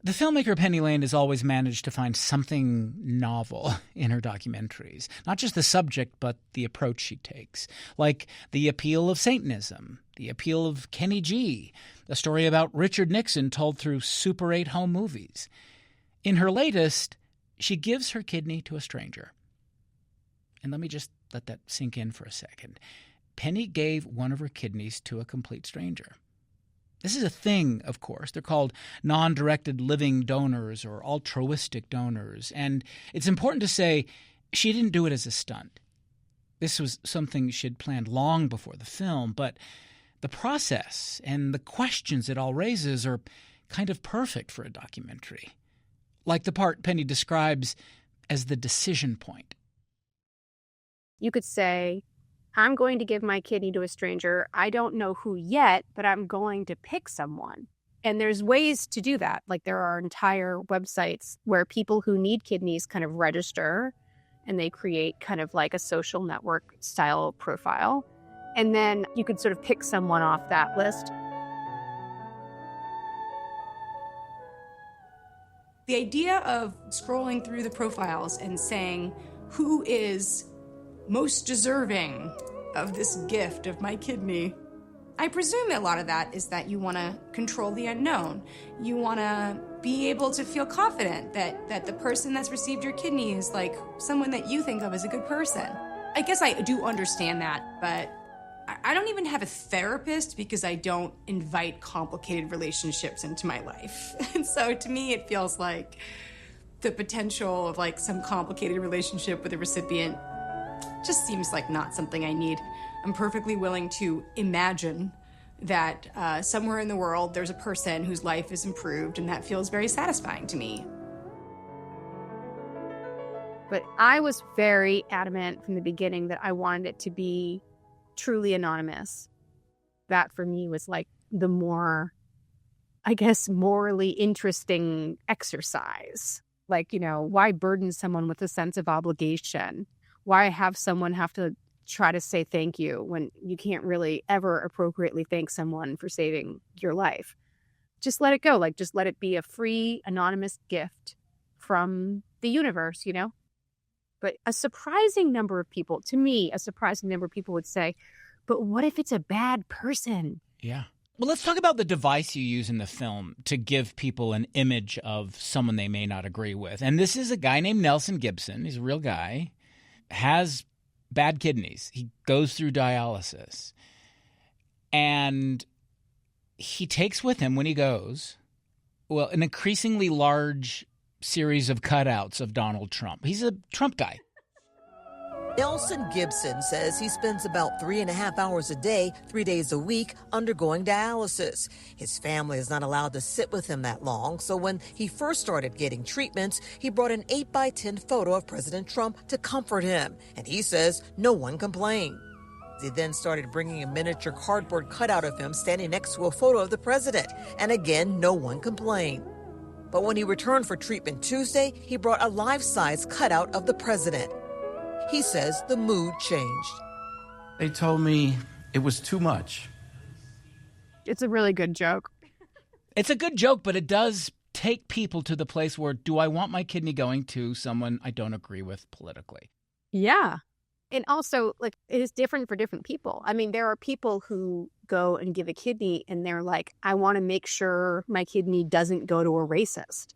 The filmmaker Penny Lane has always managed to find something novel in her documentaries. Not just the subject, but the approach she takes. Like the appeal of Satanism, the appeal of Kenny G, a story about Richard Nixon told through Super 8 home movies. In her latest, she gives her kidney to a stranger. And let me just let that sink in for a second. Penny gave one of her kidneys to a complete stranger. This is a thing, of course. They're called non-directed living donors or altruistic donors. And it's important to say she didn't do it as a stunt. This was something she'd planned long before the film, but the process and the questions it all raises are kind of perfect for a documentary. Like the part Penny describes as the decision point. You could say, I'm going to give my kidney to a stranger. I don't know who yet, but I'm going to pick someone. And there's ways to do that. Like there are entire websites where people who need kidneys kind of register and they create kind of like a social network style profile. And then you could sort of pick someone off that list. The idea of scrolling through the profiles and saying, who is most deserving of this gift of my kidney? I presume a lot of that is that you want to control the unknown. You want to be able to feel confident that the person that's received your kidney is like someone that you think of as a good person. I guess I do understand that, but I don't even have a therapist because I don't invite complicated relationships into my life. And so to me, it feels like the potential of like some complicated relationship with a recipient just seems like not something I need. I'm perfectly willing to imagine that somewhere in the world there's a person whose life is improved, and that feels very satisfying to me. But I was very adamant from the beginning that I wanted it to be truly anonymous. That for me was like the more, I guess, morally interesting exercise. Like, you know, why burden someone with a sense of obligation? Why have someone have to try to say thank you when you can't really ever appropriately thank someone for saving your life? Just let it go. Like, just let it be a free, anonymous gift from the universe, you know? But a surprising number of people, to me, a surprising number of people would say, but what if it's a bad person? Yeah. Well, let's talk about the device you use in the film to give people an image of someone they may not agree with. And this is a guy named Nelson Gibson. He's a real guy. Has bad kidneys. He goes through dialysis. And he takes with him when he goes, well, an increasingly large series of cutouts of Donald Trump. He's a Trump guy. Nelson Gibson says he spends about 3.5 hours a day, 3 days a week, undergoing dialysis. His family is not allowed to sit with him that long, so when he first started getting treatments, he brought an 8x10 photo of President Trump to comfort him, and he says no one complained. He then started bringing a miniature cardboard cutout of him standing next to a photo of the president, and again, no one complained. But when he returned for treatment Tuesday, he brought a life-size cutout of the president. He says the mood changed. They told me it was too much. It's a really good joke. It's a good joke, but it does take people to the place where, do I want my kidney going to someone I don't agree with politically? Yeah. And also, like, it is different for different people. I mean, there are people who go and give a kidney and they're like, I want to make sure my kidney doesn't go to a racist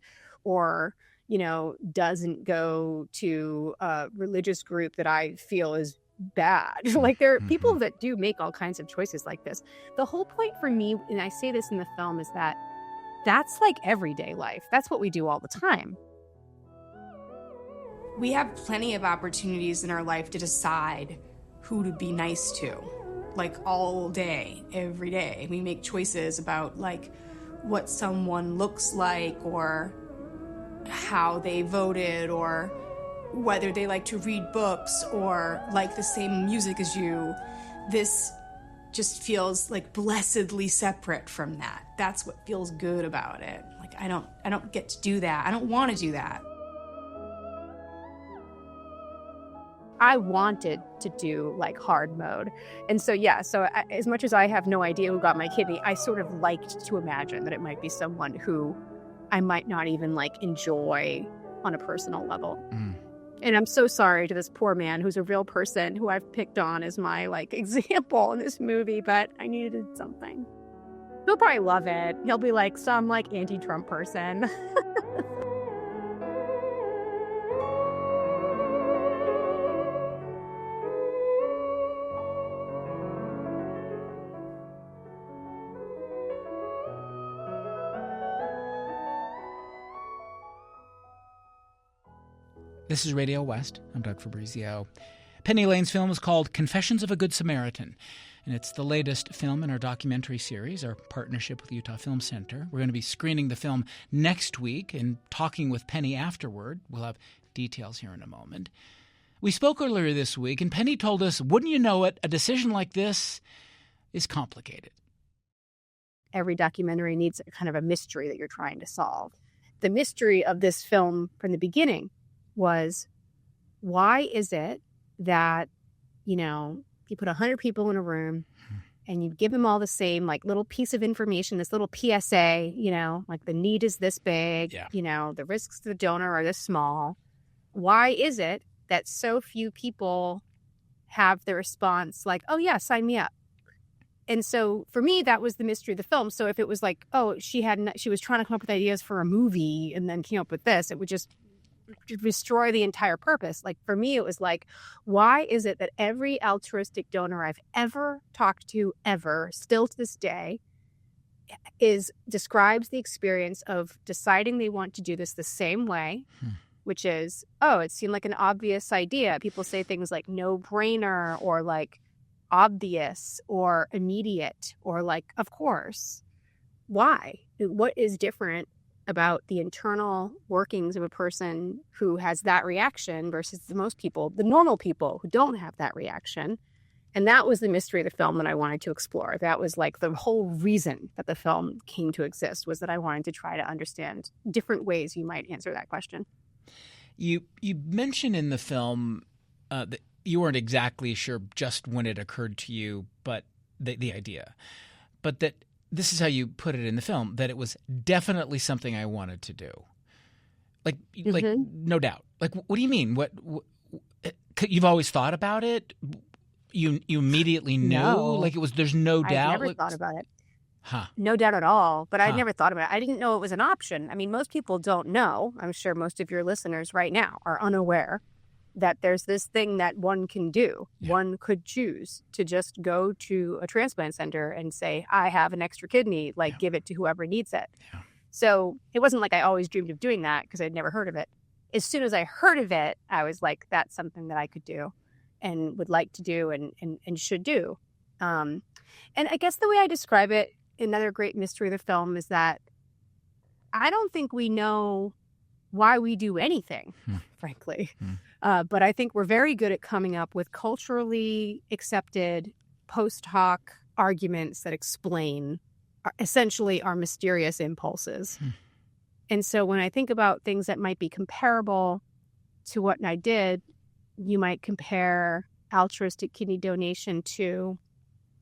or, you know, doesn't go to a religious group that I feel is bad. Like, there are people that do make all kinds of choices like this. The whole point for me, and I say this in the film, is that that's like everyday life. That's what we do all the time. We have plenty of opportunities in our life to decide who to be nice to, like all day, every day. We make choices about like what someone looks like or how they voted or whether they like to read books or like the same music as you. This just feels like blessedly separate from that. That's what feels good about it. Like I don't get to do that. I don't want to do that. I wanted to do like hard mode. And so, as much as I have no idea who got my kidney, I sort of liked to imagine that it might be someone who I might not even like enjoy on a personal level. And I'm so sorry to this poor man who's a real person who I've picked on as my like example in this movie, but I needed something. He'll probably love it. He'll be like some like anti-Trump person. This is Radio West. I'm Doug Fabrizio. Penny Lane's film is called Confessions of a Good Samaritan, and it's the latest film in our documentary series, our partnership with the Utah Film Center. We're going to be screening the film next week and talking with Penny afterward. We'll have details here in a moment. We spoke earlier this week, and Penny told us, wouldn't you know it, a decision like this is complicated. Every documentary needs kind of a mystery that you're trying to solve. The mystery of this film from the beginning was, why is it that, you put 100 people in a room and you give them all the same like little piece of information, this little PSA, like the need is this big, the risks to the donor are this small. Why is it that so few people have the response like, oh yeah, sign me up? And so for me, that was the mystery of the film. So if it was like, oh, she was trying to come up with ideas for a movie and then came up with this, it would just destroy the entire purpose. Like for me, it was like, why is it that every altruistic donor I've ever talked to, ever, still to this day, describes the experience of deciding they want to do this the same way, which is, oh, it seemed like an obvious idea. People say things like no brainer or like obvious or immediate or like, of course. Why? What is different about the internal workings of a person who has that reaction versus the normal people who don't have that reaction? And that was the mystery of the film that I wanted to explore. That was like the whole reason that the film came to exist, was that I wanted to try to understand different ways you might answer that question. You mentioned in the film that you weren't exactly sure just when it occurred to you, but the idea, but that this is how you put it in the film, that it was definitely something I wanted to do. Like no doubt. Like, what do you mean? What you've always thought about it? You immediately knew? No. Like there's no doubt? I never thought about it. Huh. No doubt at all. But I never thought about it. I didn't know it was an option. I mean, most people don't know. I'm sure most of your listeners right now are unaware that there's this thing that one can do. Yeah. One could choose to just go to a transplant center and say, I have an extra kidney, give it to whoever needs it. Yeah. So it wasn't like I always dreamed of doing that because I'd never heard of it. As soon as I heard of it, I was like, that's something that I could do and would like to do and should do. And I guess the way I describe it, another great mystery of the film, is that I don't think we know why we do anything, frankly. But I think we're very good at coming up with culturally accepted post hoc arguments that explain essentially our mysterious impulses. And so when I think about things that might be comparable to what I did, you might compare altruistic kidney donation to,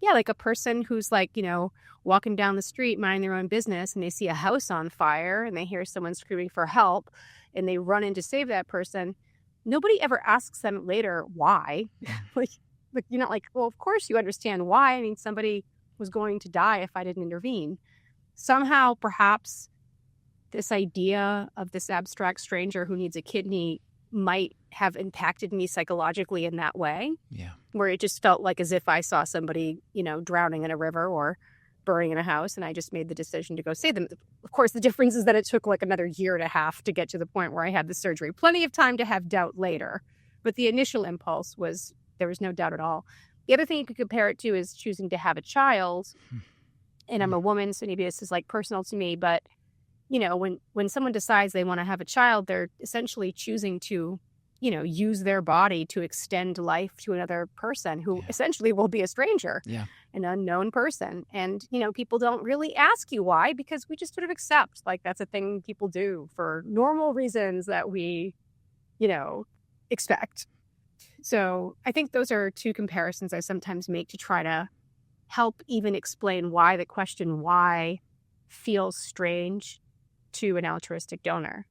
like a person who's walking down the street, minding their own business, and they see a house on fire and they hear someone screaming for help and they run in to save that person. Nobody ever asks them later why. You're not like, well, of course you understand why. I mean, somebody was going to die if I didn't intervene. Somehow, perhaps, this idea of this abstract stranger who needs a kidney might have impacted me psychologically in that way. Yeah. Where it just felt like as if I saw somebody, drowning in a river or burning in a house, and I just made the decision to go save them. Of course, the difference is that it took another year and a half to get to the point where I had the surgery. Plenty of time to have doubt later. But the initial impulse was, there was no doubt at all. The other thing you could compare it to is choosing to have a child. And I'm a woman, so maybe this is personal to me, but when someone decides they want to have a child, they're essentially choosing to, use their body to extend life to another person who essentially will be a stranger, an unknown person. And, people don't really ask you why, because we just sort of accept that's a thing people do for normal reasons that we, expect. So I think those are two comparisons I sometimes make to try to help even explain why the question why feels strange to an altruistic donor.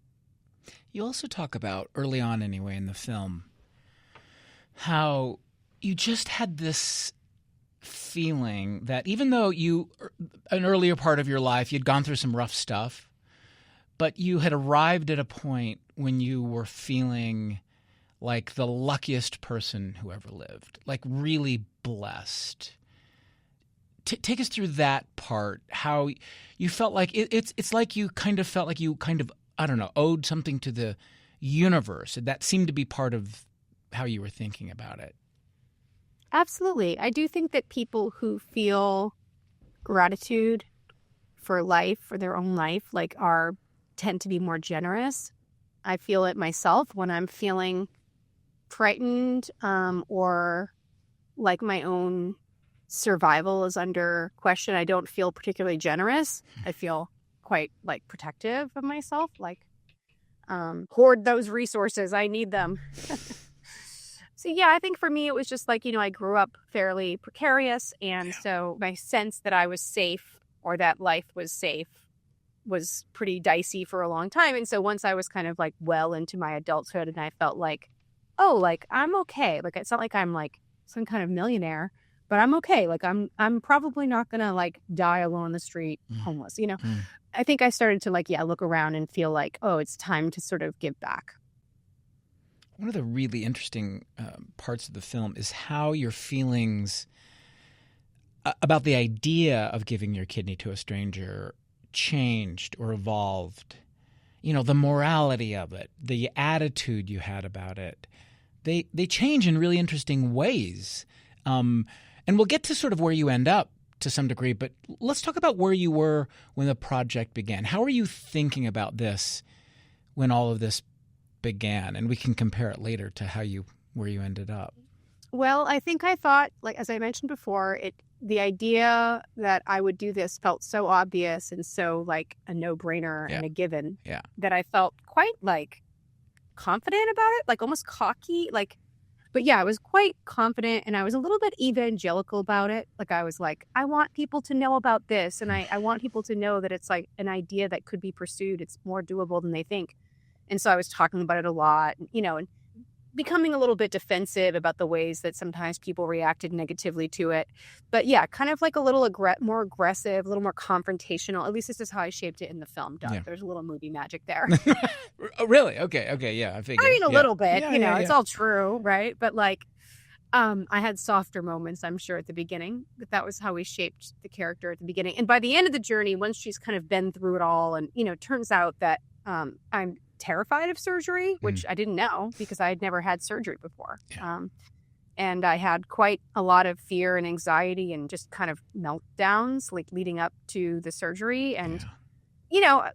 You also talk about, early on anyway in the film, how you just had this feeling that even though an earlier part of your life, you'd gone through some rough stuff, but you had arrived at a point when you were feeling like the luckiest person who ever lived, like really blessed. Take us through that part, how you felt like it's like you kind of felt like you kind of, I don't know, owed something to the universe. That seemed to be part of how you were thinking about it. Absolutely. I do think that people who feel gratitude for life, for their own life, tend to be more generous. I feel it myself when I'm feeling frightened or like my own survival is under question. I don't feel particularly generous. I feel quite protective of myself, hoard those resources. I need them. So yeah, I think for me, it was just I grew up fairly precarious. And so my sense that I was safe or that life was safe was pretty dicey for a long time. And so once I was kind of well into my adulthood and I felt I'm okay. It's not like I'm some kind of millionaire, but I'm okay. I'm probably not going to die alone on the street, homeless, I think I started to look around and feel it's time to sort of give back. One of the really interesting parts of the film is how your feelings about the idea of giving your kidney to a stranger changed or evolved. The morality of it, the attitude you had about it, they change in really interesting ways. And we'll get to sort of where you end up to some degree, but let's talk about where you were when the project began. How are you thinking about this when all of this began? And we can compare it later to where you ended up. Well, I think I thought, as I mentioned before, the idea that I would do this felt so obvious and so a no-brainer and a given that I felt quite confident about it, almost cocky, but yeah, I was quite confident and I was a little bit evangelical about it. I was I want people to know about this and I want people to know that it's an idea that could be pursued. It's more doable than they think. And so I was talking about it a lot, and becoming a little bit defensive about the ways that sometimes people reacted negatively to it. But yeah, kind of a little more aggressive, a little more confrontational. At least this is how I shaped it in the film, Doug. Yeah. There's a little movie magic there. Oh, really? Okay, yeah, I figured. I mean, a little bit, it's all true, right? But I had softer moments, I'm sure, at the beginning. But that was how we shaped the character at the beginning. And by the end of the journey, once she's kind of been through it all, and, turns out that I'm terrified of surgery, which I didn't know because I had never had surgery before. Yeah. And I had quite a lot of fear and anxiety and just kind of meltdowns leading up to the surgery. And,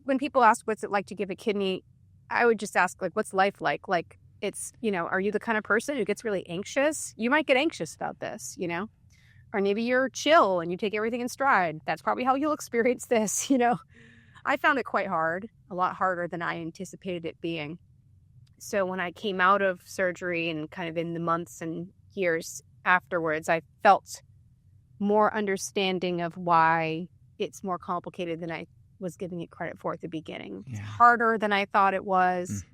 when people ask what's it like to give a kidney, I would just ask, what's life like? It's, are you the kind of person who gets really anxious? You might get anxious about this, or maybe you're chill and you take everything in stride. That's probably how you'll experience this, I found it quite hard, a lot harder than I anticipated it being. So when I came out of surgery and kind of in the months and years afterwards, I felt more understanding of why it's more complicated than I was giving it credit for at the beginning. Yeah. It's harder than I thought it was.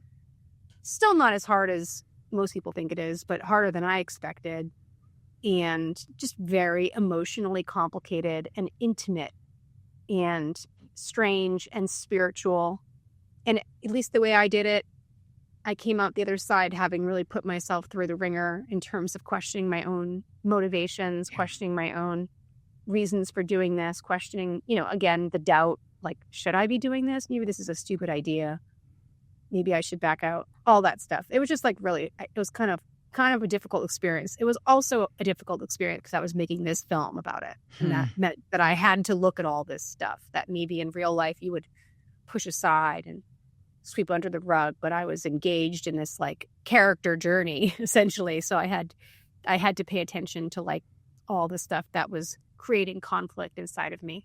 Still not as hard as most people think it is, but harder than I expected. And just very emotionally complicated and intimate and strange and spiritual. And at least the way I did it, I came out the other side having really put myself through the ringer in terms of questioning my own motivations, questioning my own reasons for doing this, questioning, again, the doubt, should I be doing this? Maybe this is a stupid idea. Maybe I should back out. All that stuff. It was just really, it was kind of a difficult experience. It was also a difficult experience because I was making this film about it. And that meant that I had to look at all this stuff that maybe in real life you would push aside and sweep under the rug. But I was engaged in this character journey, essentially. So I had to pay attention to all the stuff that was creating conflict inside of me.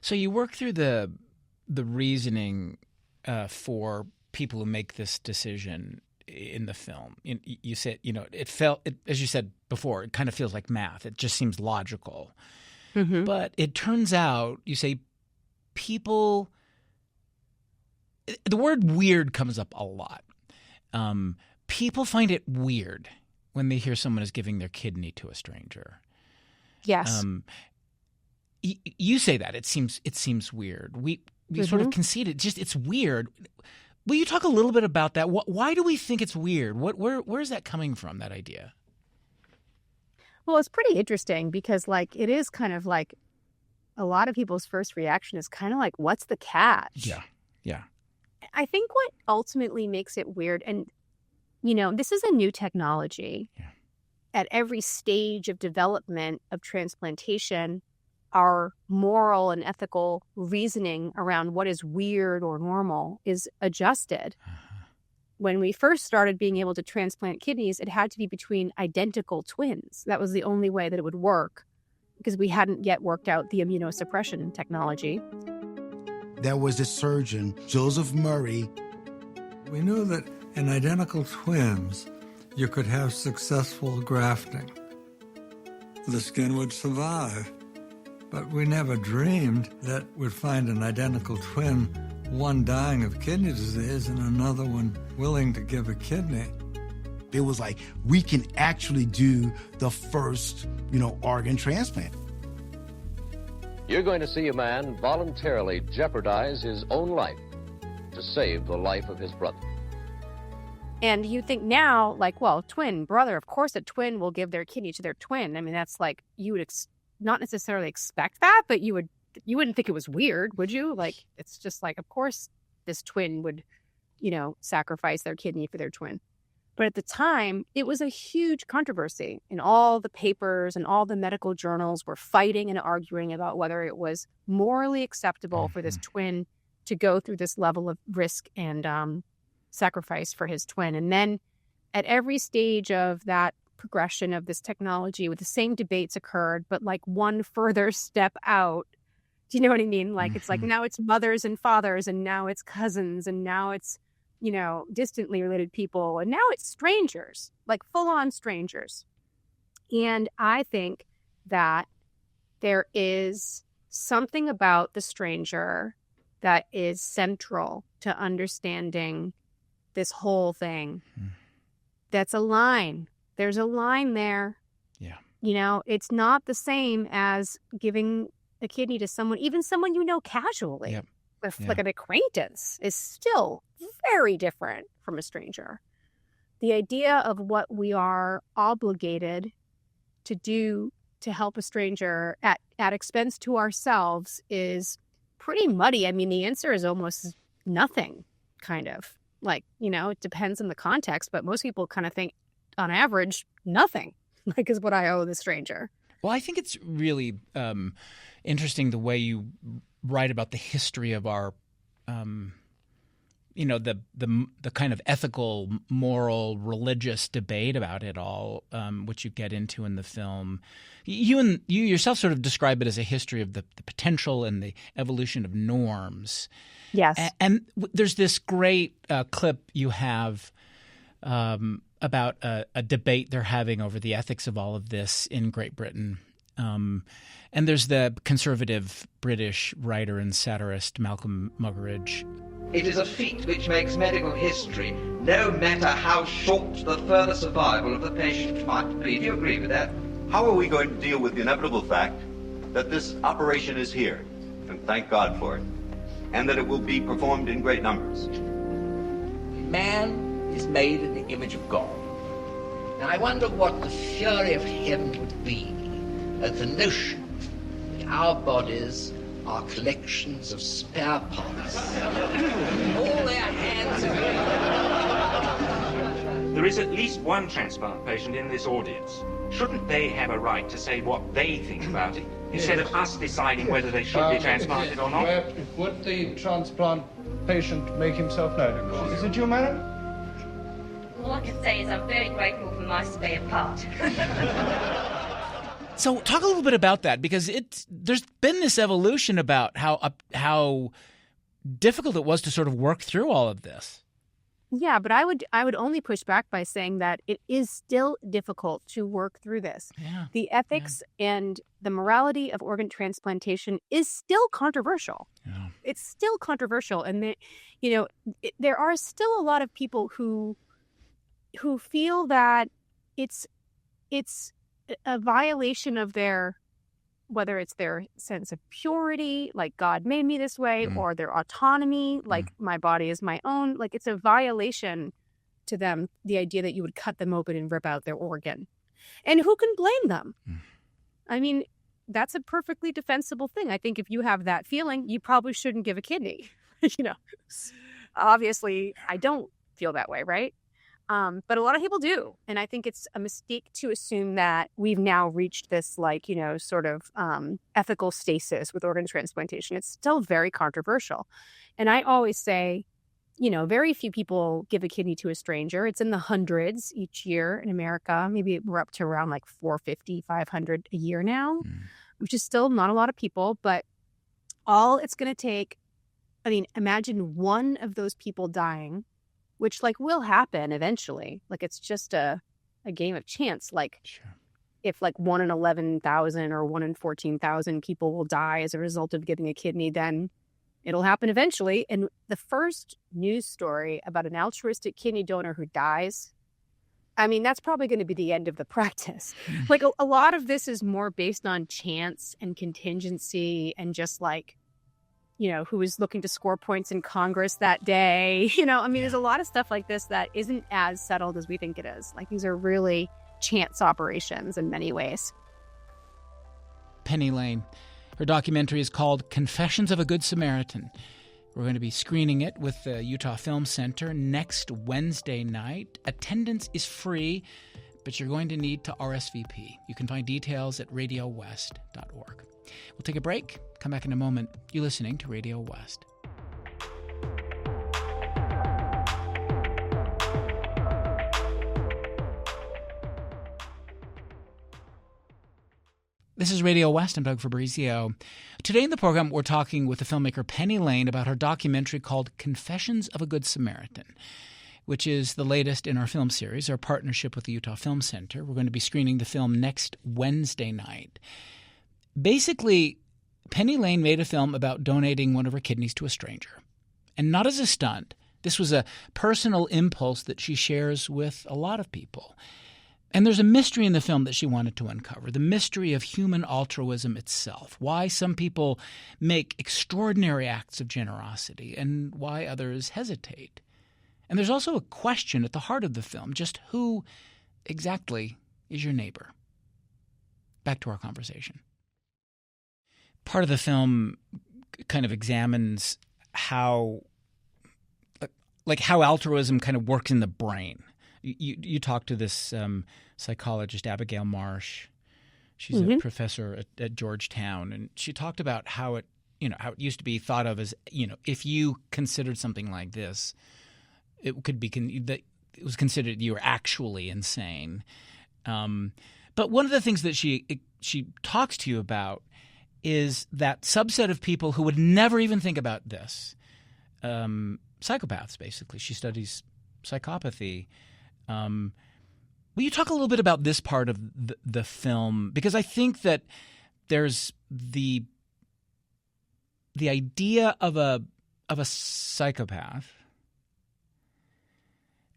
So you work through the reasoning for people who make this decision in the film. You said, it felt, as you said before, it kind of feels like math. It just seems logical. Mm-hmm. But it turns out, you say, people the word weird comes up a lot. People find it weird when they hear someone is giving their kidney to a stranger. Yes. You say that it seems weird. We sort of concede it. Just it's weird. Will you talk a little bit about that? Why do we think it's weird? Where is that coming from? That idea? Well, it's pretty interesting because like it is kind of like a lot of people's first reaction is kind of like, what's the catch? Yeah. I think what ultimately makes it weird, and this is a new technology. Yeah. At every stage of development of transplantation, our moral and ethical reasoning around what is weird or normal is adjusted. When we first started being able to transplant kidneys, it had to be between identical twins. That was the only way that it would work because we hadn't yet worked out the immunosuppression technology. There was this surgeon, Joseph Murray. We knew that in identical twins, you could have successful grafting. The skin would survive. But we never dreamed that we'd find an identical twin, one dying of kidney disease and another one willing to give a kidney. It was like, we can actually do the first, organ transplant. You're going to see a man voluntarily jeopardize his own life to save the life of his brother. And you think now, like, well, twin brother, of course a twin will give their kidney to their twin. I mean, that's like, you would not necessarily expect that, but you wouldn't think it was weird, would you? Like, it's just like, of course this twin would, sacrifice their kidney for their twin. But at the time, it was a huge controversy, and all the papers and all the medical journals were fighting and arguing about whether it was morally acceptable for this twin to go through this level of risk and sacrifice for his twin. And then at every stage of that progression of this technology, with the same debates occurred, but like one further step out. Do you know what I mean? Like, it's like now it's mothers and fathers, and now it's cousins, and now it's, distantly related people, and now it's strangers, like full-on strangers. And I think that there is something about the stranger that is central to understanding this whole thing. That's a line. There's a line there. Yeah. It's not the same as giving a kidney to someone, even someone casually. Yep. Like an acquaintance is still very different from a stranger. The idea of what we are obligated to do to help a stranger at expense to ourselves is pretty muddy. I mean, the answer is almost nothing, kind of. Like, it depends on the context, but most people kind of think, on average, nothing, like, is what I owe the stranger. Well, I think it's really interesting the way you write about the history of our, the kind of ethical, moral, religious debate about it all, which you get into in the film. You yourself sort of describe it as a history of the potential and the evolution of norms. Yes. And there's this great clip you have about a debate they're having over the ethics of all of this in Great Britain. And there's the conservative British writer and satirist Malcolm Muggeridge. It is a feat which makes medical history, no matter how short the further survival of the patient might be. Do you agree with that? How are we going to deal with the inevitable fact that this operation is here, and thank God for it, and that it will be performed in great numbers? Man is made in the image of God. Now I wonder what the fury of heaven would be at the notion that our bodies are collections of spare parts. All their hands are... There is at least one transplant patient in this audience. Shouldn't they have a right to say what they think about it, instead of us deciding whether they should be transplanted or not? Would the transplant patient make himself known? Is it you, madam? All I can say is I'm very grateful for my spare part. So talk a little bit about that, because there's been this evolution about how difficult it was to sort of work through all of this. Yeah, but I would only push back by saying that it is still difficult to work through this. Yeah. The ethics and the morality of organ transplantation is still controversial. Yeah. it's still controversial. And there are still a lot of people who feel that it's a violation of whether it's their sense of purity, like God made me this way, or their autonomy, like my body is my own. Like it's a violation to them, the idea that you would cut them open and rip out their organ. And who can blame them? I mean, that's a perfectly defensible thing. I think if you have that feeling, you probably shouldn't give a kidney. Obviously, I don't feel that way, right? But a lot of people do. And I think it's a mistake to assume that we've now reached this sort of ethical stasis with organ transplantation. It's still very controversial. And I always say, very few people give a kidney to a stranger. It's in the hundreds each year in America. Maybe we're up to around like 450, 500 a year now, which is still not a lot of people. But all it's going to take, imagine one of those people dying, which will happen eventually. It's just a game of chance. If 1 in 11,000 or 1 in 14,000 people will die as a result of giving a kidney, then it'll happen eventually. And the first news story about an altruistic kidney donor who dies, that's probably going to be the end of the practice. A lot of this is more based on chance and contingency and just who is looking to score points in Congress that day. There's a lot of stuff like this that isn't as settled as we think it is. These are really chance operations in many ways. Penny Lane. Her documentary is called Confessions of a Good Samaritan. We're going to be screening it with the Utah Film Center next Wednesday night. Attendance is free, but you're going to need to RSVP. You can find details at RadioWest.org. We'll take a break. Come back in a moment. You're listening to Radio West. This is Radio West. I'm Doug Fabrizio. Today in the program, we're talking with the filmmaker Penny Lane about her documentary called Confessions of a Good Samaritan, which is the latest in our film series, our partnership with the Utah Film Center. We're going to be screening the film next Wednesday night. Basically, Penny Lane made a film about donating one of her kidneys to a stranger. And not as a stunt. This was a personal impulse that she shares with a lot of people. And there's a mystery in the film that she wanted to uncover, the mystery of human altruism itself, why some people make extraordinary acts of generosity and why others hesitate. And there's also a question at the heart of the film, just who exactly is your neighbor? Back to our conversation. Part of the film kind of examines how altruism kind of works in the brain. You talked to this psychologist, Abigail Marsh. She's a professor at Georgetown, and she talked about how it used to be thought of as, if you considered something like this, it was considered you were actually insane. But one of the things that she talks to you about is that subset of people who would never even think about this. Psychopaths, basically. She studies psychopathy. Will you talk a little bit about this part of the film? Because I think that there's the idea of a psychopath,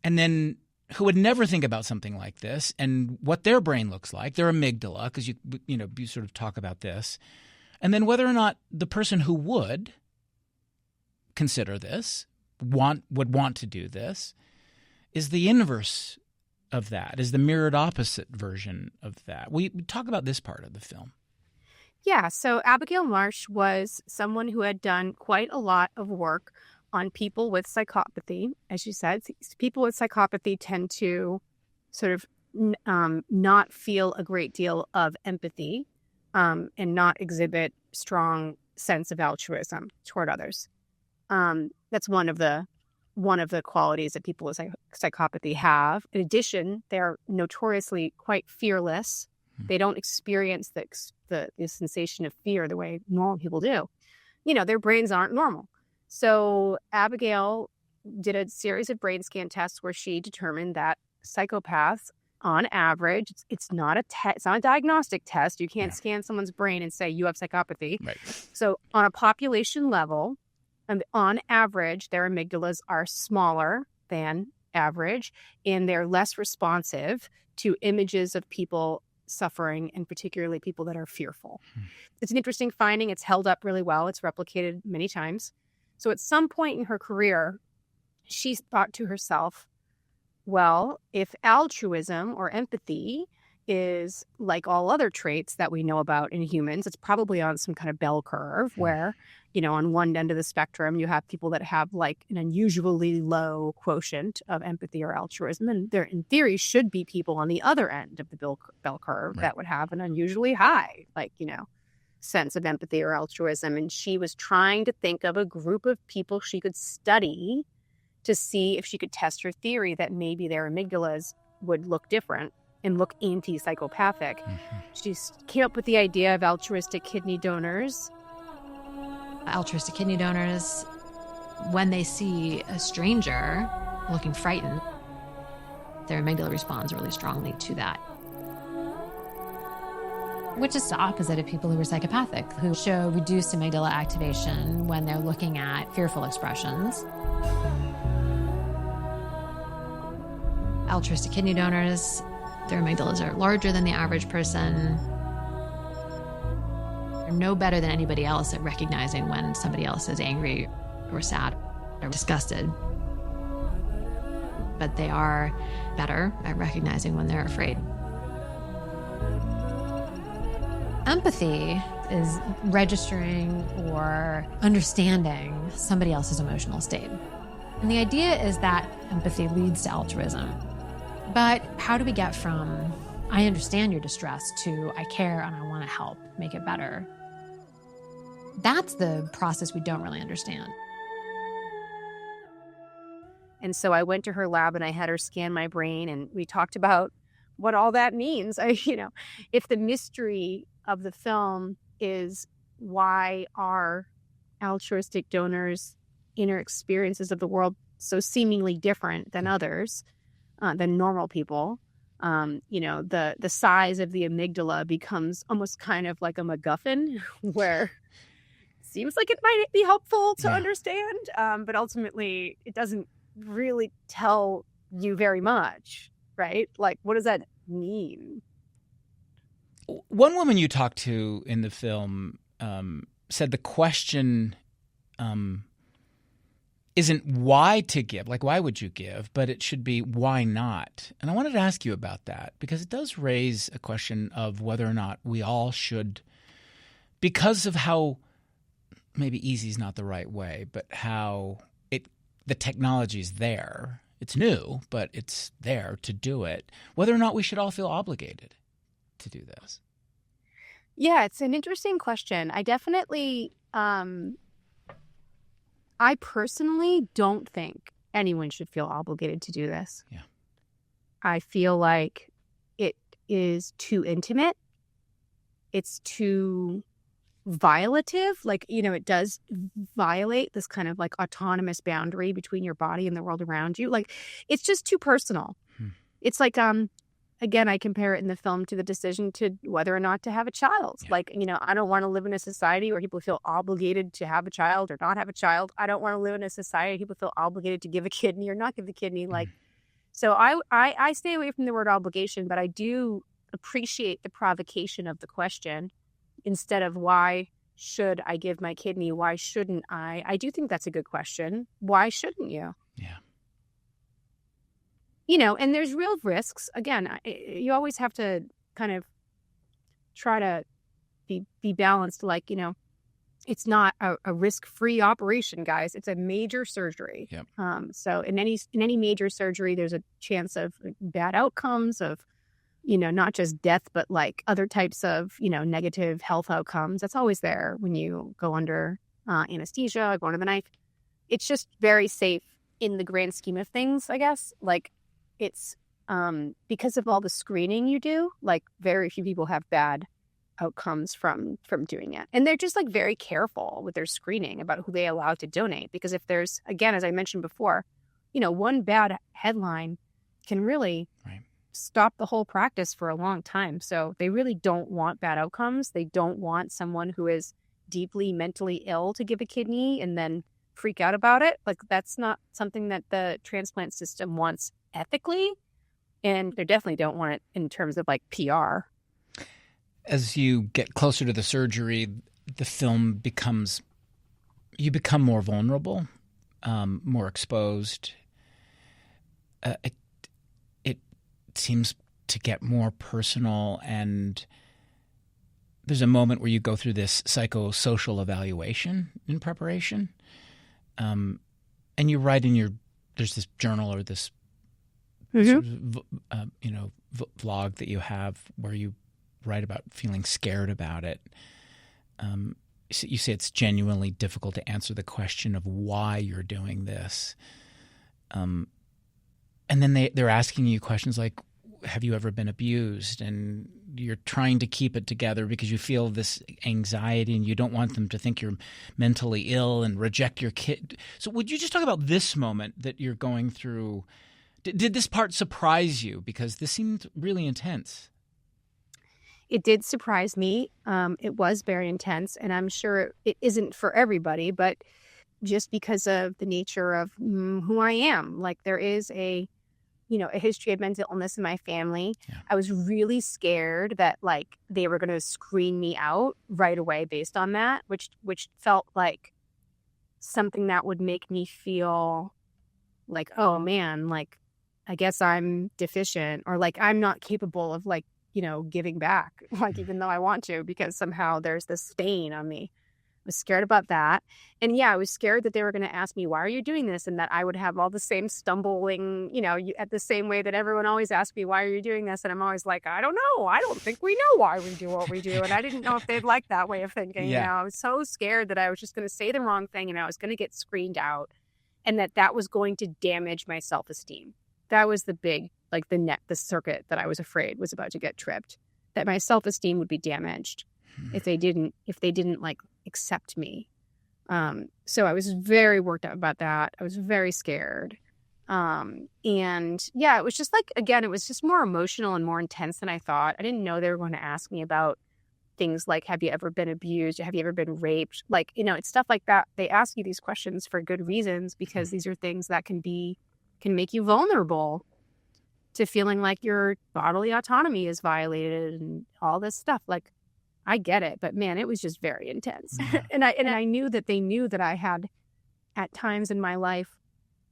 and then who would never think about something like this, and what their brain looks like, their amygdala, because you sort of talk about this, and then whether or not the person who would consider this, would want to do this, is the inverse of that, is the mirrored opposite version of that. We talk about this part of the film. Yeah, so Abigail Marsh was someone who had done quite a lot of work on people with psychopathy. As you said, people with psychopathy tend to sort of not feel a great deal of empathy and not exhibit strong sense of altruism toward others. That's one of the qualities that people with psychopathy have. In addition, they're notoriously quite fearless. They don't experience the sensation of fear the way normal people do. Their brains aren't normal. So Abigail did a series of brain scan tests where she determined that psychopaths, on average, it's not a diagnostic test. You can't scan someone's brain and say you have psychopathy. Right. So on a population level, On average, their amygdalas are smaller than average, and they're less responsive to images of people suffering, and particularly people that are fearful. It's an interesting finding. It's held up really well. It's replicated many times. So at some point in her career, she thought to herself, well, if altruism or empathy is like all other traits that we know about in humans, it's probably on some kind of bell curve where, on one end of the spectrum, you have people that have like an unusually low quotient of empathy or altruism. And there, in theory, should be people on the other end of the bell curve that would have an unusually high, sense of empathy or altruism. And she was trying to think of a group of people she could study to see if she could test her theory that maybe their amygdalas would look different and look anti-psychopathic. She came up with the idea of altruistic kidney donors. Altruistic kidney donors, when they see a stranger looking frightened, their amygdala responds really strongly to that. Which is the opposite of people who are psychopathic, who show reduced amygdala activation when they're looking at fearful expressions. Altruistic kidney donors, their amygdalas are larger than the average person. They're no better than anybody else at recognizing when somebody else is angry or sad or disgusted. But they are better at recognizing when they're afraid. Empathy is registering or understanding somebody else's emotional state. And the idea is that empathy leads to altruism. But how do we get from, I understand your distress, to I care and I want to help make it better? That's the process we don't really understand. And so I went to her lab and I had her scan my brain, and we talked about what all that means. If the mystery of the film is why are altruistic donors' inner experiences of the world so seemingly different than others, than normal people, the size of the amygdala becomes almost kind of like a MacGuffin where it seems like it might be helpful to understand, but ultimately it doesn't really tell you very much, right? Like, what does that mean? One woman you talked to in the film said the question isn't why to give, like why would you give, but it should be why not. And I wanted to ask you about that because it does raise a question of whether or not we all should, because of how, maybe easy is not the right way, but how the technology is there. It's new, but it's there to do it. Whether or not we should all feel obligated to do this. Yeah, it's an interesting question. I definitely, I personally don't think anyone should feel obligated to do this. Yeah. I feel like it is too intimate. It's too violative. It does violate this kind of like autonomous boundary between your body and the world around you. Like, it's just too personal. It's like, again, I compare it in the film to the decision to whether or not to have a child. Yeah. I don't want to live in a society where people feel obligated to have a child or not have a child. I don't want to live in a society where people feel obligated to give a kidney or not give a kidney. So I stay away from the word obligation, but I do appreciate the provocation of the question. Instead of why should I give my kidney, why shouldn't I? I do think that's a good question. Why shouldn't you? Yeah. And there's real risks. Again, you always have to kind of try to be balanced. It's not a risk-free operation, guys. It's a major surgery. Yep. So in any major surgery, there's a chance of bad outcomes, of not just death, but like other types of negative health outcomes. That's always there when you go under anesthesia, go under the knife. It's just very safe in the grand scheme of things, I guess. It's because of all the screening you do, very few people have bad outcomes from doing it. And they're just very careful with their screening about who they allow to donate. Because if there's, again, as I mentioned before, one bad headline can really stop the whole practice for a long time. So they really don't want bad outcomes. They don't want someone who is deeply mentally ill to give a kidney and then freak out about it. Like, that's not something that the transplant system wants ethically. And they definitely don't want it in terms of like PR. As you get closer to the surgery, the film you become more vulnerable, more exposed. It seems to get more personal, and there's a moment where you go through this psychosocial evaluation in preparation. And you write there's this journal or this sort of, vlog that you have where you write about feeling scared about it. You say it's genuinely difficult to answer the question of why you're doing this. And then they're asking you questions like, have you ever been abused? And you're trying to keep it together because you feel this anxiety and you don't want them to think you're mentally ill and reject your kid. So would you just talk about this moment that you're going through? Did this part surprise you? Because this seemed really intense. It did surprise me. It was very intense, and I'm sure it isn't for everybody, but just because of the nature of who I am. Like, there is a history of mental illness in my family. Yeah. I was really scared that like they were going to screen me out right away based on that, which felt like something that would make me feel like, oh man, like I guess I'm deficient, or like I'm not capable of like, giving back, like even though I want to, because somehow there's this stain on me. I was scared about that. And yeah, I was scared that they were going to ask me, why are you doing this? And that I would have all the same stumbling, at the same way that everyone always asks me, why are you doing this? And I'm always like, I don't know. I don't think we know why we do what we do. And I didn't know if they'd like that way of thinking. Yeah. I was so scared that I was just going to say the wrong thing and I was going to get screened out, and that was going to damage my self-esteem. That was the big, like the circuit that I was afraid was about to get tripped, that my self-esteem would be damaged if they didn't like accept me. So I was very worked up about that. I was very scared. And yeah, it was just like, again, it was just more emotional and more intense than I thought. I didn't know they were going to ask me about things like, have you ever been abused? Have you ever been raped? Like, it's stuff like that. They ask you these questions for good reasons, because these are things that can make you vulnerable to feeling like your bodily autonomy is violated and all this stuff. Like, I get it, but man, it was just very intense. Yeah. and I knew that they knew that I had at times in my life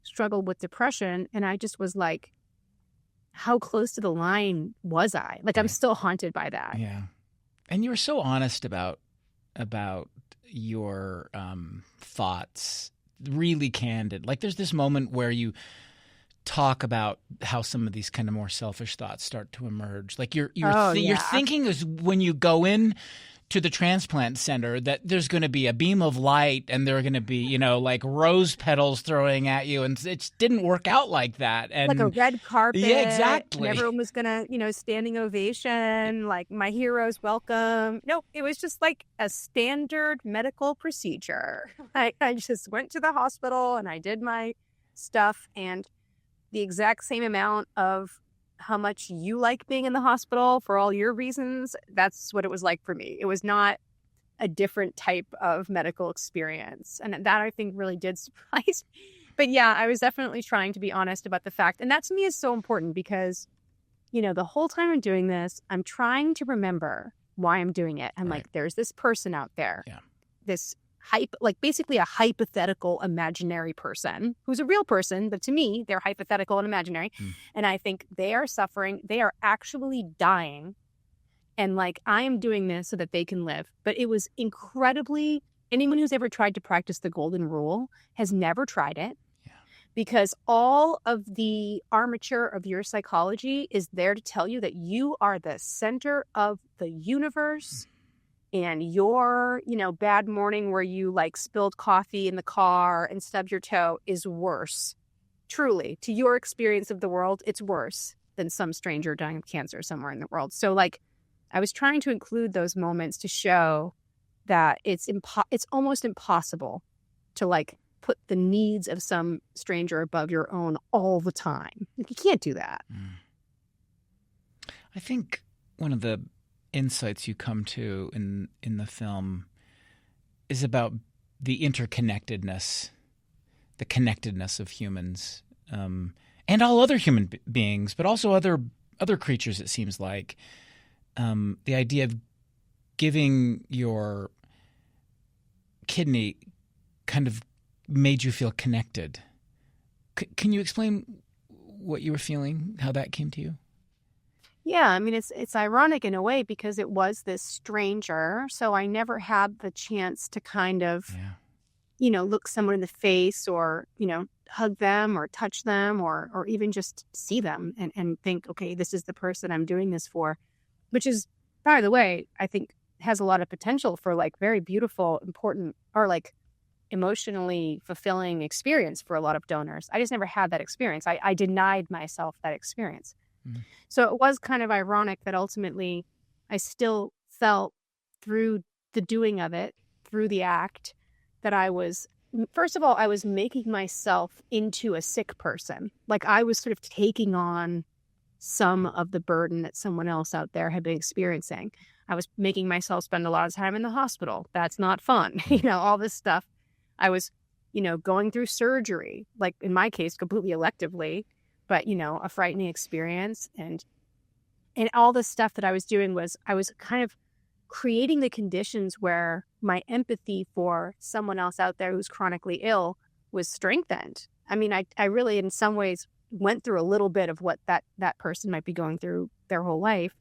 struggled with depression, and I just was like, how close to the line was I? Like, I'm still haunted by that. Yeah. And you were so honest about your thoughts, really candid. Like, there's this moment where you talk about how some of these kind of more selfish thoughts start to emerge. Like you're thinking is when you go in to the transplant center that there's going to be a beam of light and there are going to be, like rose petals throwing at you, and it didn't work out like that. And like a red carpet. Yeah, exactly. And everyone was going to, standing ovation, like my hero's welcome. No, it was just like a standard medical procedure. I just went to the hospital and I did my stuff, and the exact same amount of how much you like being in the hospital for all your reasons, that's what it was like for me. It was not a different type of medical experience. And that I think really did surprise me. But yeah, I was definitely trying to be honest about the fact. And that to me is so important because, the whole time I'm doing this, I'm trying to remember why I'm doing it. I'm like, there's this person out there, this basically a hypothetical imaginary person who's a real person, but to me, they're hypothetical and imaginary. And I think they are suffering. They are actually dying. And like, I am doing this so that they can live. But it was incredibly, anyone who's ever tried to practice the golden rule has never tried it. Because all of the armature of your psychology is there to tell you that you are the center of the universe. And your, bad morning where you like spilled coffee in the car and stubbed your toe is worse. Truly, to your experience of the world, it's worse than some stranger dying of cancer somewhere in the world. So like, I was trying to include those moments to show that it's almost impossible to like put the needs of some stranger above your own all the time. You can't do that. I think one of the insights you come to in the film is about the interconnectedness the connectedness of humans and all other human beings, but also other creatures, it seems like. The idea of giving your kidney kind of made you feel connected. Can you explain what you were feeling, how that came to you? Yeah, I mean, it's ironic in a way because it was this stranger, so I never had the chance to kind of, look someone in the face or, hug them or touch them or even just see them and think, okay, this is the person I'm doing this for, which is, by the way, I think has a lot of potential for like very beautiful, important, or like emotionally fulfilling experience for a lot of donors. I just never had that experience. I denied myself that experience. Mm-hmm. So it was kind of ironic that ultimately I still felt through the doing of it, through the act, that I was, first of all, I was making myself into a sick person. Like I was sort of taking on some of the burden that someone else out there had been experiencing. I was making myself spend a lot of time in the hospital. That's not fun. All this stuff. I was, going through surgery, like in my case, completely electively, but, a frightening experience. And all the stuff that I was doing was I was kind of creating the conditions where my empathy for someone else out there who's chronically ill was strengthened. I mean, I really, in some ways, went through a little bit of what that person might be going through their whole life.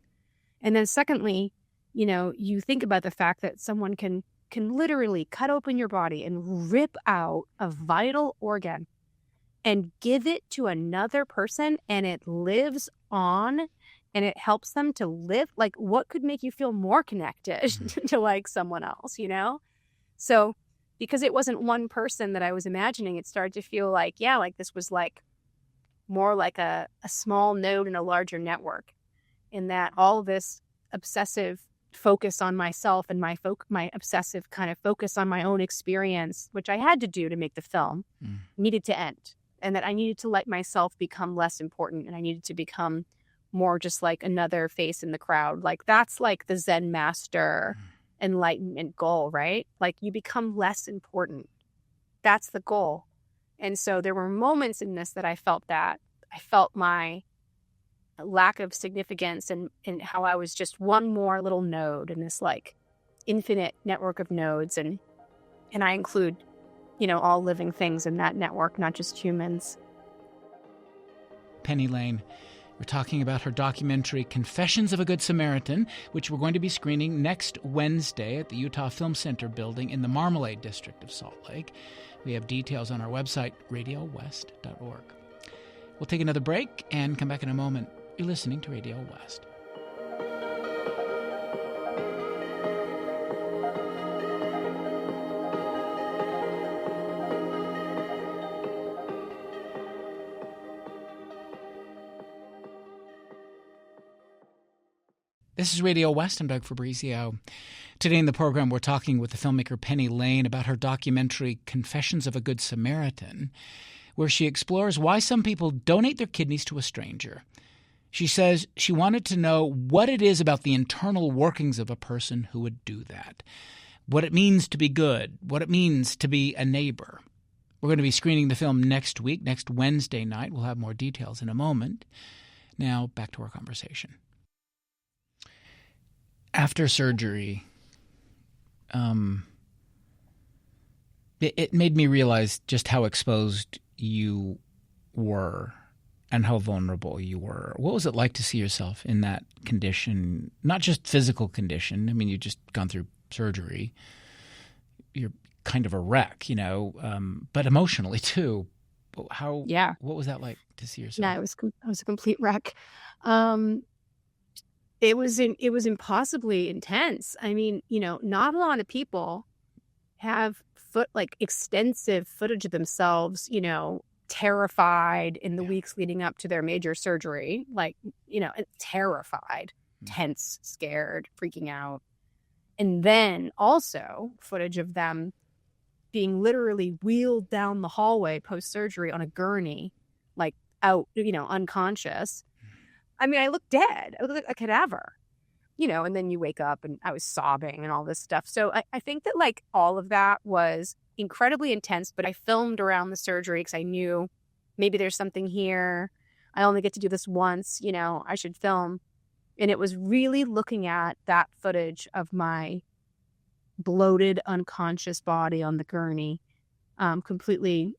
And then secondly, you think about the fact that someone can literally cut open your body and rip out a vital organ and give it to another person and it lives on and it helps them to live. Like, what could make you feel more connected to like someone else, So because it wasn't one person that I was imagining, it started to feel like, like this was like more like a small node in a larger network, in that all this obsessive focus on myself and my obsessive kind of focus on my own experience, which I had to do to make the film, needed to end. And that I needed to let myself become less important and I needed to become more just like another face in the crowd. Like that's like the Zen master enlightenment goal, right? Like you become less important. That's the goal. And so there were moments in this that I felt my lack of significance and how I was just one more little node in this like infinite network of nodes. And I include, all living things in that network, not just humans. Penny Lane, we're talking about her documentary Confessions of a Good Samaritan, which we're going to be screening next Wednesday at the Utah Film Center building in the Marmalade District of Salt Lake. We have details on our website, radiowest.org. We'll take another break and come back in a moment. You're listening to Radio West. This is Radio West. I'm Doug Fabrizio. Today in the program, we're talking with the filmmaker Penny Lane about her documentary Confessions of a Good Samaritan, where she explores why some people donate their kidneys to a stranger. She says she wanted to know what it is about the internal workings of a person who would do that, what it means to be good, what it means to be a neighbor. We're going to be screening the film next week, next Wednesday night. We'll have more details in a moment. Now, back to our conversation. After surgery, it made me realize just how exposed you were and how vulnerable you were. What was it like to see yourself in that condition? Not just physical condition. I mean, you've just gone through surgery. You're kind of a wreck, but emotionally too. What was that like to see yourself? Yeah, I was a complete wreck. It was impossibly intense. I mean, not a lot of people have extensive footage of themselves, terrified in the weeks leading up to their major surgery, terrified, tense, scared, freaking out. And then also footage of them being literally wheeled down the hallway post-surgery on a gurney, like out, unconscious. I mean, I looked dead. I looked like a cadaver, and then you wake up and I was sobbing and all this stuff. So I think that all of that was incredibly intense, but I filmed around the surgery because I knew maybe there's something here. I only get to do this once, I should film. And it was really looking at that footage of my bloated, unconscious body on the gurney, completely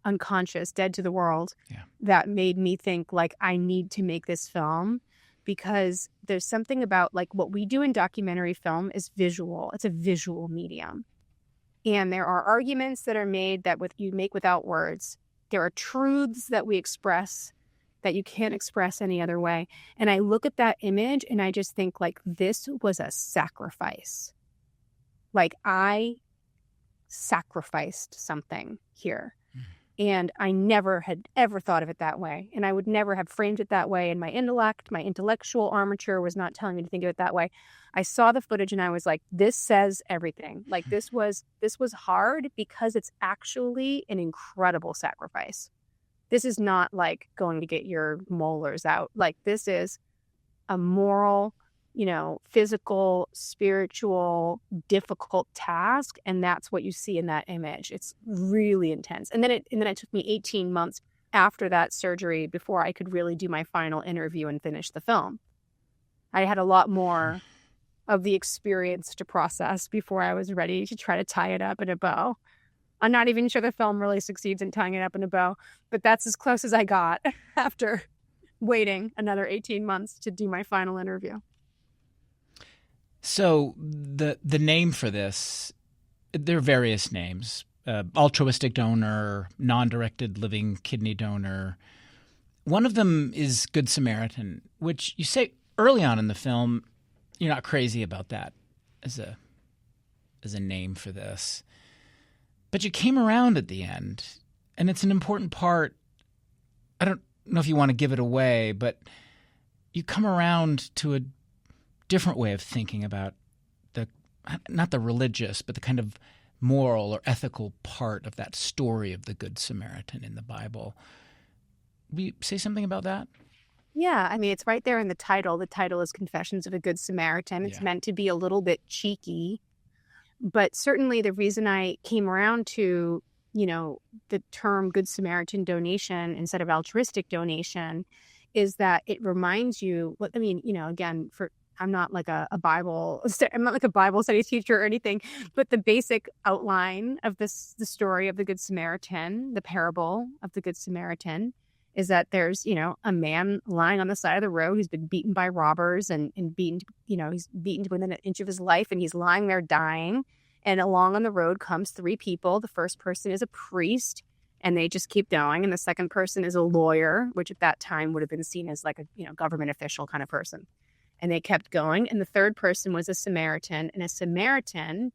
unconscious, dead to the world, that made me think, like, I need to make this film, because there's something about, like, what we do in documentary film is visual. It's a visual medium. And there are arguments that are made that you make without words. There are truths that we express that you can't express any other way. And I look at that image and I just think, like, this was a sacrifice. Like, I sacrificed something here. And I never had ever thought of it that way. And I would never have framed it that way. And my intellectual armature was not telling me to think of it that way. I saw the footage and I was like, this says everything. Like, this was hard because it's actually an incredible sacrifice. This is not like going to get your molars out. Like, this is a moral, physical, spiritual, difficult task. And that's what you see in that image. It's really intense. And then it took me 18 months after that surgery before I could really do my final interview and finish the film. I had a lot more of the experience to process before I was ready to try to tie it up in a bow. I'm not even sure the film really succeeds in tying it up in a bow, but that's as close as I got after waiting another 18 months to do my final interview. So the name for this, there are various names: altruistic donor, non-directed living kidney donor. One of them is Good Samaritan, which you say early on in the film you're not crazy about that as a name for this. But you came around at the end, and it's an important part. I don't know if you want to give it away, but you come around to a different way of thinking about not the religious, but the kind of moral or ethical part of that story of the Good Samaritan in the Bible. Will you say something about that? Yeah, I mean, it's right there in the title. The title is Confessions of a Good Samaritan. It's meant to be a little bit cheeky. But certainly the reason I came around to, the term Good Samaritan donation instead of altruistic donation is that it reminds you, again, I'm not like a Bible study teacher or anything, but the basic outline of the story of the Good Samaritan, the parable of the Good Samaritan, is that there's, a man lying on the side of the road who's been beaten by robbers and beaten, he's beaten to within an inch of his life, and he's lying there dying. And along on the road comes three people. The first person is a priest, and they just keep going. And the second person is a lawyer, which at that time would have been seen as like a, government official kind of person. And they kept going. And the third person was a Samaritan. And a Samaritan,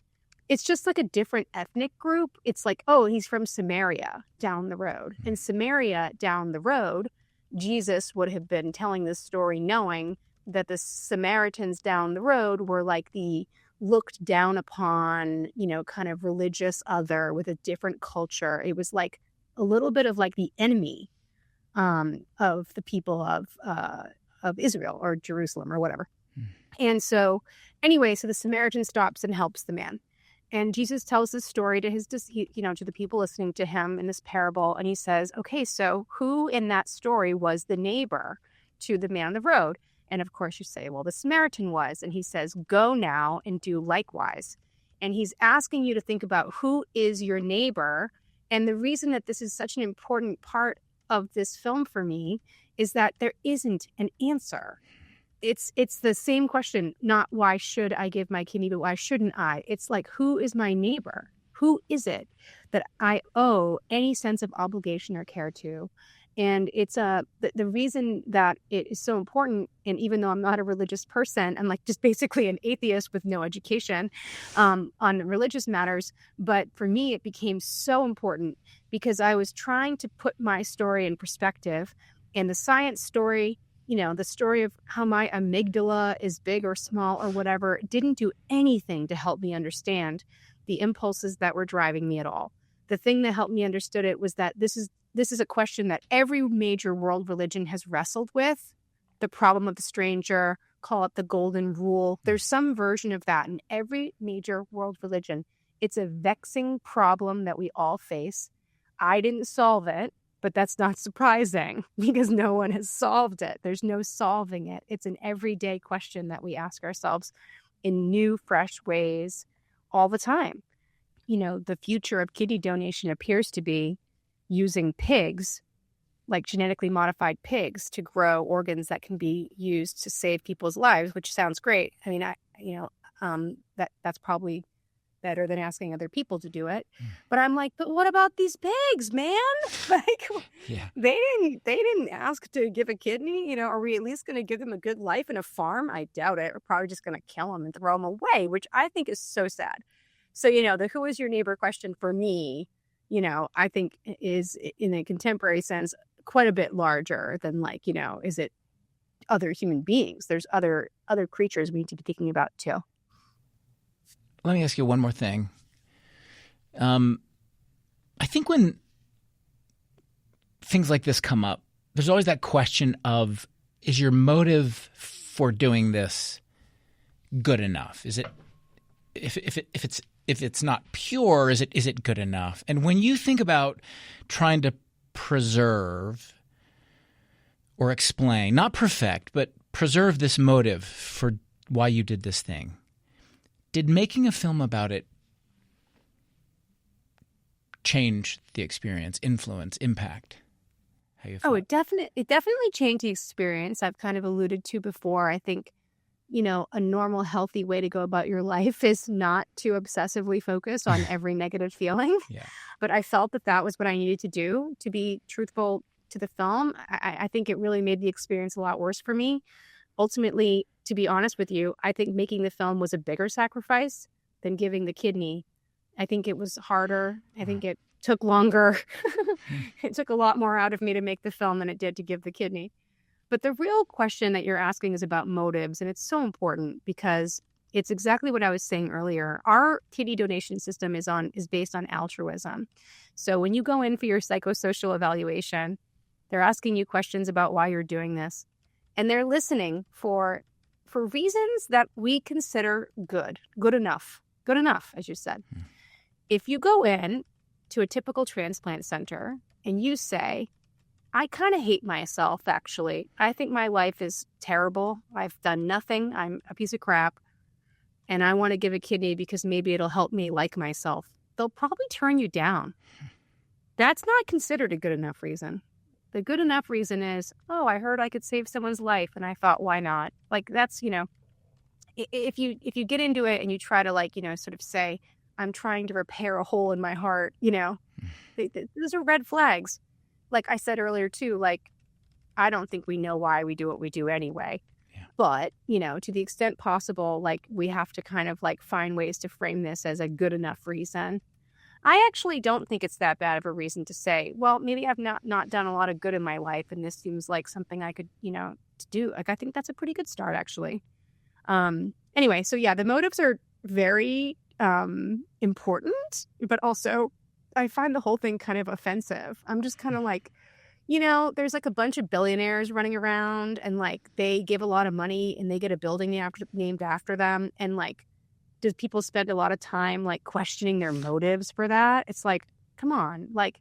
it's just like a different ethnic group. It's like, oh, he's from Samaria down the road. And Samaria down the road, Jesus would have been telling this story knowing that the Samaritans down the road were like the looked down upon, kind of religious other with a different culture. It was like a little bit of like the enemy of the people of Israel or Jerusalem or whatever. And so anyway, so the Samaritan stops and helps the man. And Jesus tells this story to to the people listening to him in this parable. And he says, okay, so who in that story was the neighbor to the man on the road? And of course you say, well, the Samaritan was. And he says, go now and do likewise. And he's asking you to think about who is your neighbor. And the reason that this is such an important part of this film for me is that there isn't an answer. It's the same question, not why should I give my kidney, but why shouldn't I? It's like, who is my neighbor? Who is it that I owe any sense of obligation or care to? And it's the reason that it is so important, and even though I'm not a religious person, I'm like just basically an atheist with no education on religious matters, but for me it became so important because I was trying to put my story in perspective, and the science story, the story of how my amygdala is big or small or whatever, didn't do anything to help me understand the impulses that were driving me at all. The thing that helped me understood it was that this is a question that every major world religion has wrestled with. The problem of the stranger, call it the golden rule. There's some version of that in every major world religion. It's a vexing problem that we all face. I didn't solve it, but that's not surprising because no one has solved it. There's no solving it. It's an everyday question that we ask ourselves in new, fresh ways all the time. You know, the future of kidney donation appears to be using pigs, like genetically modified pigs, to grow organs that can be used to save people's lives, which sounds great. I mean, that's probably better than asking other people to do it. But I'm like, but what about these pigs, man? Like, they didn't ask to give a kidney. You know, are we at least going to give them a good life in a farm? I doubt it. We're probably just going to kill them and throw them away, which I think is so sad. So, you know, the who is your neighbor question for me, you know, I think is in a contemporary sense quite a bit larger than like, you know, is it other human beings? There's other creatures we need to be thinking about too. Let me ask you one more thing. I think when things like this come up, there's always that question of, is your motive for doing this good enough? Is it if it's not pure, is it good enough? And when you think about trying to preserve or explain, not perfect, but preserve this motive for why you did this thing, did making a film about it change the experience, influence, impact? How you felt? Oh, it definitely changed the experience. I've kind of alluded to before. I think, you know, a normal, healthy way to go about your life is not to obsessively focus on every negative feeling. Yeah. But I felt that was what I needed to do to be truthful to the film. I think it really made the experience a lot worse for me. Ultimately, to be honest with you, I think making the film was a bigger sacrifice than giving the kidney. I think it was harder. I think it took longer. It took a lot more out of me to make the film than it did to give the kidney. But the real question that you're asking is about motives, and it's so important because it's exactly what I was saying earlier. Our kidney donation system is based on altruism. So when you go in for your psychosocial evaluation, they're asking you questions about why you're doing this. And they're listening for reasons that we consider good enough, as you said. If you go in to a typical transplant center and you say, I kind of hate myself, actually. I think my life is terrible. I've done nothing. I'm a piece of crap. And I want to give a kidney because maybe it'll help me like myself. They'll probably turn you down. That's not considered a good enough reason. The good enough reason is, oh, I heard I could save someone's life, and I thought, why not? Like, that's, you know, if you get into it and you try to, like, you know, sort of say, I'm trying to repair a hole in my heart, you know, those are red flags. Like I said earlier, too, like, I don't think we know why we do what we do anyway. Yeah. But, you know, to the extent possible, like, we have to kind of, like, find ways to frame this as a good enough reason. I actually don't think it's that bad of a reason to say, well, maybe I've not done a lot of good in my life, and this seems like something I could, you know, to do. Like, I think that's a pretty good start, actually. Anyway, so yeah, the motives are very important, but also I find the whole thing kind of offensive. I'm just kind of like, you know, there's like a bunch of billionaires running around, and like they give a lot of money and they get a building named after them, and like, does people spend a lot of time like questioning their motives for that? It's like, come on, like,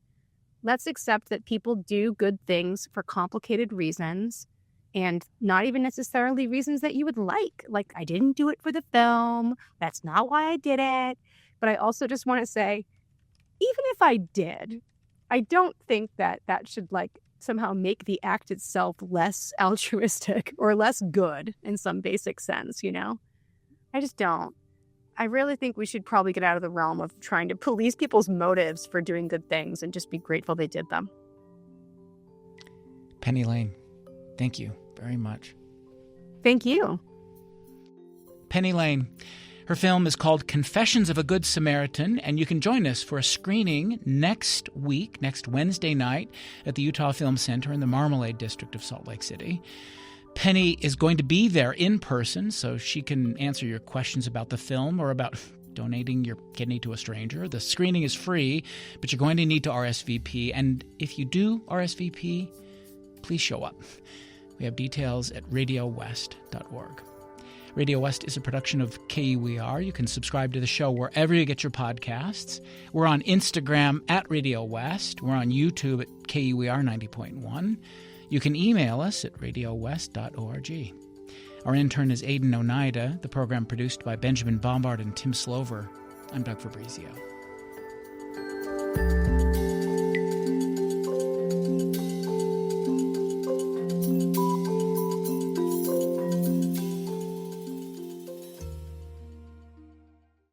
let's accept that people do good things for complicated reasons and not even necessarily reasons that you would like. Like, I didn't do it for the film. That's not why I did it. But I also just want to say, even if I did, I don't think that should like somehow make the act itself less altruistic or less good in some basic sense, you know? I just don't. I really think we should probably get out of the realm of trying to police people's motives for doing good things and just be grateful they did them. Penny Lane, thank you very much. Thank you. Penny Lane. Her film is called Confessions of a Good Samaritan, and you can join us for a screening next Wednesday night at the Utah Film Center in the Marmalade District of Salt Lake City. Penny is going to be there in person, so she can answer your questions about the film or about donating your kidney to a stranger. The screening is free, but you're going to need to RSVP, and if you do RSVP, please show up. We have details at RadioWest.org. Radio West is a production of KUER. You can subscribe to the show wherever you get your podcasts. We're on Instagram at Radio West. We're on YouTube at KUER 90.1. You can email us at radiowest.org. Our intern is Aidan Oneida. The program produced by Benjamin Bombard and Tim Slover. I'm Doug Fabrizio.